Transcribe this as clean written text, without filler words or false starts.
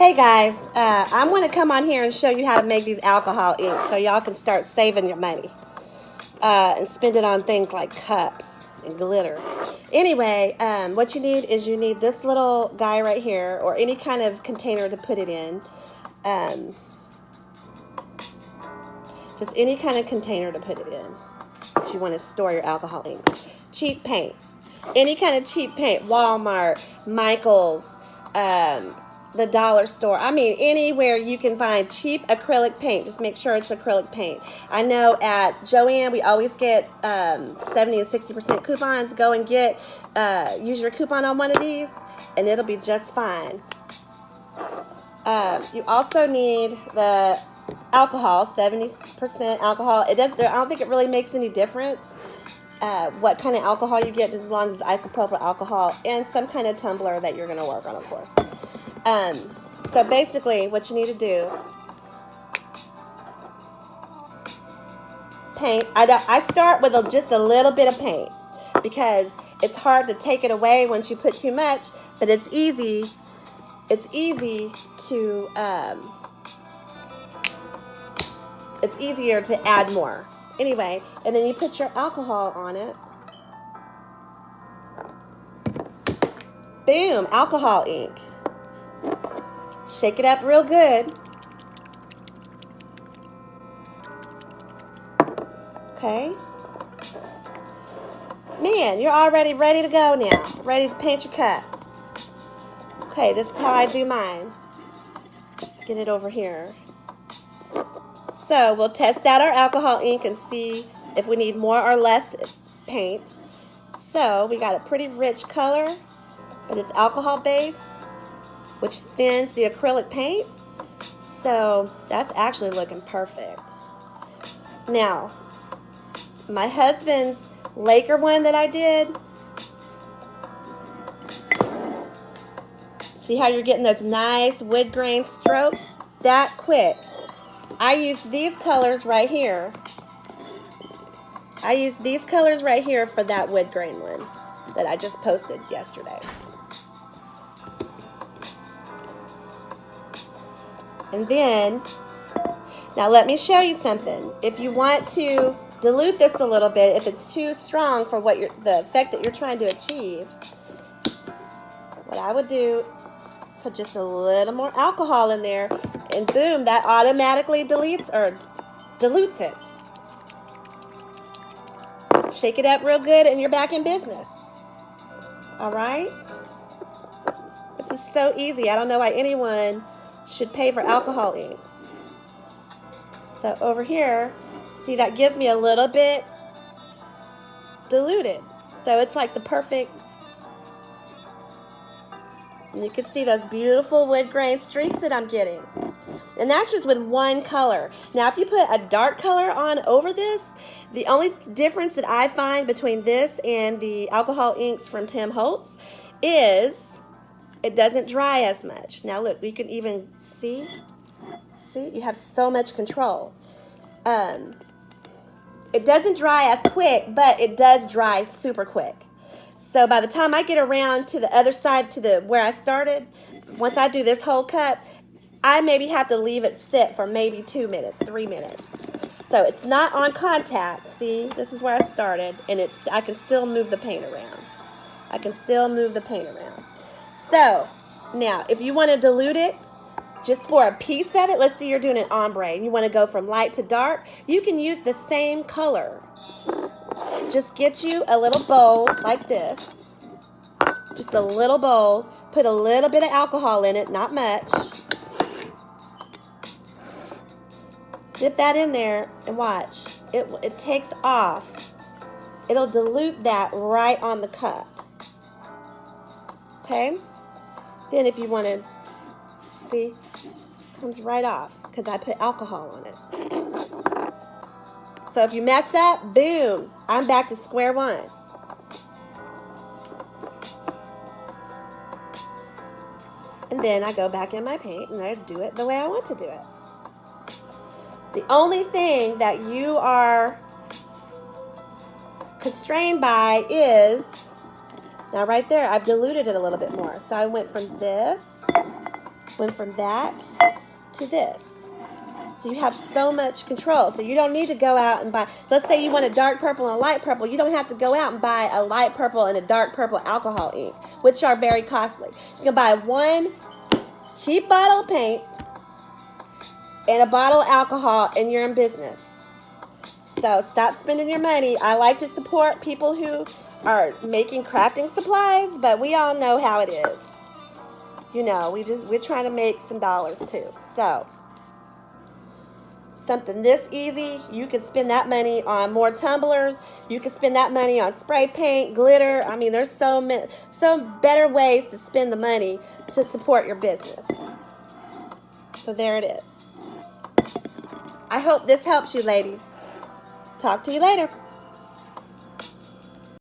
Hey guys, I'm going to come on here and show you how to make these alcohol inks so y'all can start saving your money and spend it on things like cups and glitter. Anyway, what you need is you need this little guy right here or any kind of container to put it in. Just any kind of container to put it in that you want to store your alcohol inks. Cheap paint. Any kind of cheap paint. Walmart, Michael's, the dollar store. I mean, anywhere you can find cheap acrylic paint. Just make sure it's acrylic paint. I know at Joann we always get 70 and 60% coupons. Go and use your coupon on one of these and it'll be just fine. You also need the alcohol, 70% alcohol. I don't think it really makes any difference what kind of alcohol you get, just as long as it's isopropyl alcohol, and some kind of tumbler that you're going to work on, of course. So basically, what you need to do, paint. I start with just a little bit of paint because it's hard to take it away once you put too much, but it's easy. It's easy to it's easier to add more. Anyway, and then you put your alcohol on it. Boom, alcohol ink. Shake it up real good. Okay. Man, you're already ready to go now. Ready to paint your cup. Okay, this is how I do mine. Let's get it over here. So we'll test out our alcohol ink and see if we need more or less paint. So we got a pretty rich color, but it's alcohol based, which thins the acrylic paint. So that's actually looking perfect. Now, my husband's Laker one that I did, see how you're getting those nice wood grain strokes that quick? I use these colors right here. I use these colors right here for that wood grain one that I just posted yesterday. And then, now let me show you something. If you want to dilute this a little bit, if it's too strong for the effect that you're trying to achieve, what I would do is put just a little more alcohol in there, and boom, that automatically dilutes it. Shake it up real good and you're back in business. All right? This is so easy. I don't know why anyone should pay for alcohol inks. So over here, see, that gives me a little bit diluted. So it's like the perfect, and you can see those beautiful wood grain streaks that I'm getting. And that's just with one color. Now, if you put a dark color on over this, the only difference that I find between this and the alcohol inks from Tim Holtz is it doesn't dry as much. Now, look, you can even see, you have so much control. It doesn't dry as quick, but it does dry super quick. So by the time I get around to the other side, to where I started, once I do this whole cup, I maybe have to leave it sit for maybe 2 minutes, 3 minutes. So it's not on contact. See, this is where I started, and I can still move the paint around. I can still move the paint around. So now, if you want to dilute it just for a piece of it, let's say you're doing an ombre, and you want to go from light to dark, you can use the same color. Just get you a little bowl like this. Just a little bowl. Put a little bit of alcohol in it, not much. Dip that in there and watch. It takes off. It'll dilute that right on the cup. Okay? Then if you want to, see, it comes right off because I put alcohol on it. So if you mess up, boom, I'm back to square one. And then I go back in my paint and I do it the way I want to do it. The only thing that you are constrained by is, now right there, I've diluted it a little bit more. So I went from this went from that to this. So you have so much control. So you don't need to go out and buy, let's say you want a dark purple and a light purple. You don't have to go out and buy a light purple and a dark purple alcohol ink, which are very costly. You can buy one cheap bottle of paint and a bottle of alcohol and you're in business. So stop spending your money. I like to support people who are making crafting supplies, but we all know how it is. You know, we're trying to make some dollars too. So something this easy, you can spend that money on more tumblers. You can spend that money on spray paint, glitter. I mean, there's so better ways to spend the money to support your business. So there it is. I hope this helps you, ladies. Talk to you later.